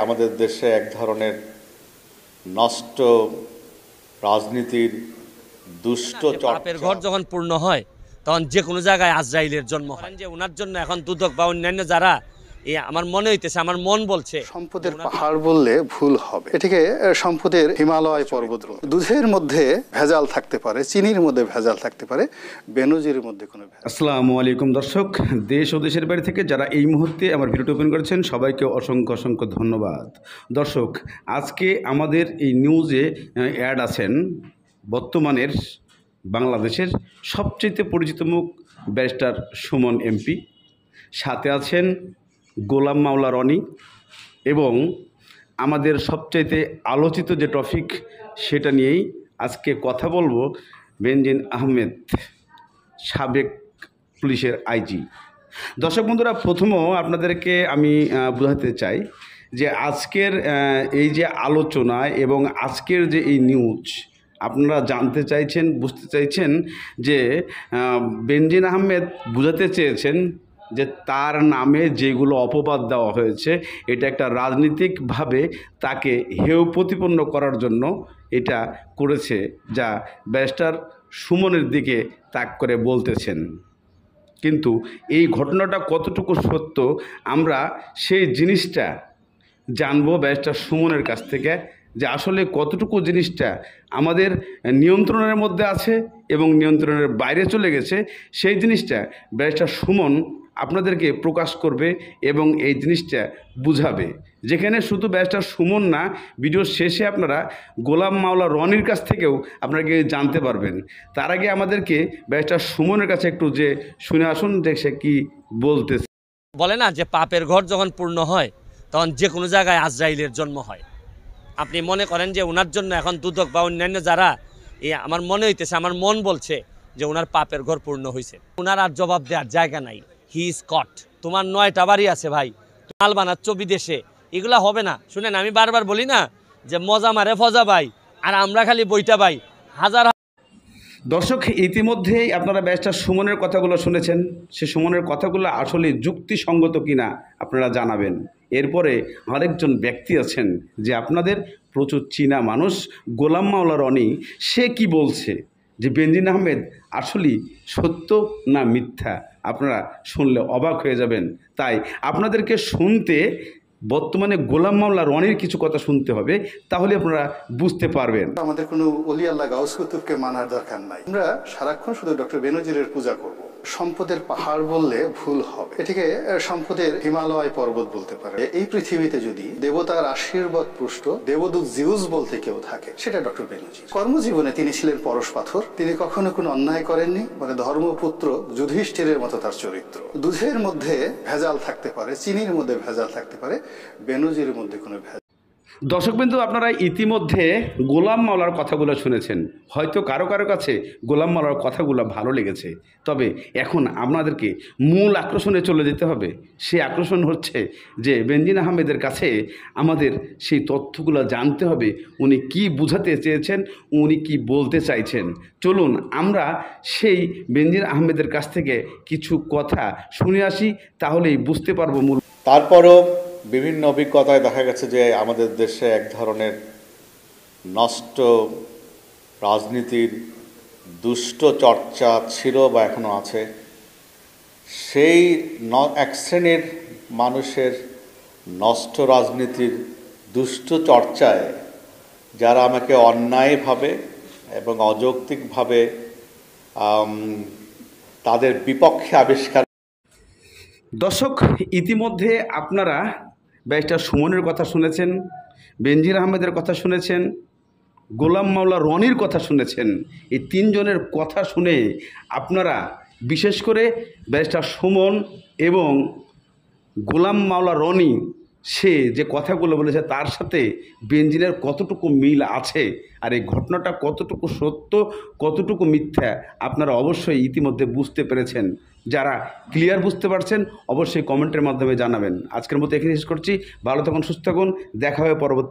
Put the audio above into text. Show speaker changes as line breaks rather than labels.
আমাদের দেশে এক ধরনের নষ্ট রাজনীতির দুষ্ট
পাপের ঘর যখন পূর্ণ হয় তখন যে কোনো জায়গায় আজরাইলের জন্ম হয়। যে ওনার জন্য এখন দুদক বা অন্যান্য যারা আমার মনে হইতেছে, আমার মন বলছে
সম্পদের পাহাড় বললে ভুল হবে, এটিকে সম্পদের হিমালয় পর্বত। দুধের মধ্যে ভেজাল থাকতে পারে, চিনির মধ্যে ভেজাল থাকতে পারে, বেনজির মধ্যে কোনো ভেজাল।
আসসালামু আলাইকুম দর্শক, দেশ ও দেশের বাইরে থেকে যারা এই মুহূর্তে আমার ভিডিওটি ওপেন করেছেন সবাইকে অসংখ্য অসংখ্য ধন্যবাদ। দর্শক, আজকে আমাদের এই নিউজে অ্যাড আছেন বর্তমানের বাংলাদেশের সবচেয়ে পরিচিত মুখ ব্যারিস্টার সুমন এমপি, সাথে আছেন গোলাম মাওলা রনি এবং আমাদের সবচাইতে আলোচিত যে টপিক সেটা নিয়েই আজকে কথা বলবো, বেনজির আহমেদ, সাবেক পুলিশের আইজি। দর্শক বন্ধুরা, প্রথমেও আপনাদেরকে আমি বোঝাতে চাই যে আজকের এই যে আলোচনা এবং আজকের যে এই নিউজ আপনারা জানতে চাইছেন, বুঝতে চাইছেন যে বেনজির আহমেদ বোঝাতে চেয়েছেন যে তার নামে যেগুলো অপবাদ দেওয়া হয়েছে এটা একটা রাজনীতিকভাবে তাকে হেয় প্রতিপন্ন করার জন্য এটা করেছে, যা ব্যারিস্টার সুমনের দিকে তাক করে বলতেছেন। কিন্তু এই ঘটনাটা কতটুকু সত্য আমরা সেই জিনিসটা জানবো ব্যারিস্টার সুমনের কাছ থেকে, যে আসলে কতটুকু জিনিসটা আমাদের নিয়ন্ত্রণের মধ্যে আছে এবং নিয়ন্ত্রণের বাইরে চলে গেছে। সেই জিনিসটা ব্যারিস্টার সুমন আপনাদেরকে প্রকাশ করবে এবং এই জিনিসটা বুঝাবে, যেখানে শুধু ব্যারিস্টার সুমন না, ভিডিওর শেষে আপনারা গোলাম মাওলা রনির কাছ থেকেও আপনারা জানতে পারবেন। তার আগে আমাদেরকে ব্যারিস্টার সুমনের কাছে একটু যে শুনে আসুন যে সে কী বলতেছে।
বলে না যে পাপের ঘর যখন পূর্ণ হয় তখন যে কোনো জায়গায় আজরাইলের জন্ম হয়। আপনি মনে করেন যে ওনার জন্য এখন দুদক বা অন্যান্য যারা আমার মনে হইতেছে, আমার মন বলছে যে ওনার পাপের ঘর পূর্ণ হয়েছে, ওনার আর জবাব দেওয়ার জায়গা নাই। He is caught. তোমার 9টা বাড়ি আছে ভাই, মাল বানাচ্ছ বিদেশে, এগুলা হবে না। শুনেন, আমি বারবার বলি না যে মজা মারে ফজা ভাই, আর আমরা খালি বইটা ভাই। হাজার
দর্শক, ইতিমধ্যেই আপনারা ব্যারিস্টার সুমনের কথাগুলো শুনেছেন। সে সুমনের কথাগুলো আসলে যুক্তিসঙ্গত কিনা আপনারা জানাবেন। এরপরে আরেকজন ব্যক্তি আছেন যে আপনাদের প্রচুর চীনা মানুষ, গোলাম মাওলা রনি, সে কি বলছে যে বেনজির আহমেদ আসলেই সত্য না মিথ্যা, আপনারা শুনলে অবাক হয়ে যাবেন। তাই আপনাদেরকে শুনতে বর্তমানে গোলাম মাওলা রনির কিছু কথা শুনতে হবে, তাহলে আপনারা বুঝতে পারবেন।
আমাদের কোনো ওলি আল্লাহ গাউস কুতুবকে মানার দরকার নাই। আমরা সারাক্ষণ শুধু ডক্টর বেনজিরের পূজা করব। সম্পদের পাহাড় বললে ভুল হবে, এটিকে সম্পদের হিমালয় পর্বত বলতে পারে। এই পৃথিবীতে যদি দেবতার আশীর্বাদ পুষ্ট দেবদূত জিউস বলতে কেউ থাকে, সেটা ডক্টর বেনজির। কর্মজীবনে তিনি ছিলেন পরশ পাথর। তিনি কখনো কোনো অন্যায় করেননি, মানে ধর্মপুত্র যুধিষ্ঠিরের মতো তার চরিত্র। দুধের মধ্যে ভেজাল থাকতে পারে, চিনির মধ্যে ভেজাল থাকতে পারে, বেনজির মধ্যে কোনো ভেজাল।
দর্শকবৃন্দ, আপনারা ইতিমধ্যে গোলাম মাওলার কথাগুলো শুনেছেন। হয়তো কারো কারো কাছে গোলাম মাওলার কথাগুলো ভালো লেগেছে, তবে এখন আপনাদেরকে মূল আকর্ষণে চলে যেতে হবে। সেই আকর্ষণ হচ্ছে যে বেনজির আহমেদের কাছে আমাদের সেই তথ্যগুলো জানতে হবে, উনি কি বোঝাতে চেয়েছেন, উনি কি বলতে চাইছেন। চলুন আমরা সেই বেনজির আহমেদের কাছ থেকে কিছু কথা শুনে আসি, তাহলেই বুঝতে পারবো মূল।
তারপরও বিভিন্ন অভিজ্ঞতায় দেখা গেছে যে আমাদের দেশে এক ধরনের নষ্ট রাজনীতির দুষ্ট চর্চা ছিল বা এখনও আছে। সেই এক শ্রেণীর মানুষের নষ্ট রাজনীতির দুষ্ট চর্চায় যারা আমাকে অন্যায়ভাবে এবং অযৌক্তিকভাবে তাদের বিপক্ষে আবিষ্কার।
দর্শক, ইতিমধ্যে আপনারা ব্যারিস্টার সুমনের কথা শুনেছেন, বেনজির আহমেদের কথা শুনেছেন, গোলাম মাওলা রনির কথা শুনেছেন। এই তিনজনের কথা শুনে আপনারা, বিশেষ করে ব্যারিস্টার সুমন এবং গোলাম মাওলা রনি, সে যে কথাগুলো বলেছে তার সাথে বেনজিরের কতটুকু মিল আছে আর এই ঘটনাটা কতটুকু সত্য কতটুকু মিথ্যা আপনারা অবশ্যই ইতিমধ্যে বুঝতে পেরেছেন। যারা ক্লিয়ার বুঝতে পারছেন অবশ্যই কমেন্টের মাধ্যমে জানাবেন। আজকের মতো এখানে শেষ করছি। ভালো থাকুন, সুস্থ থাকুন, দেখা হবে পরবর্তী।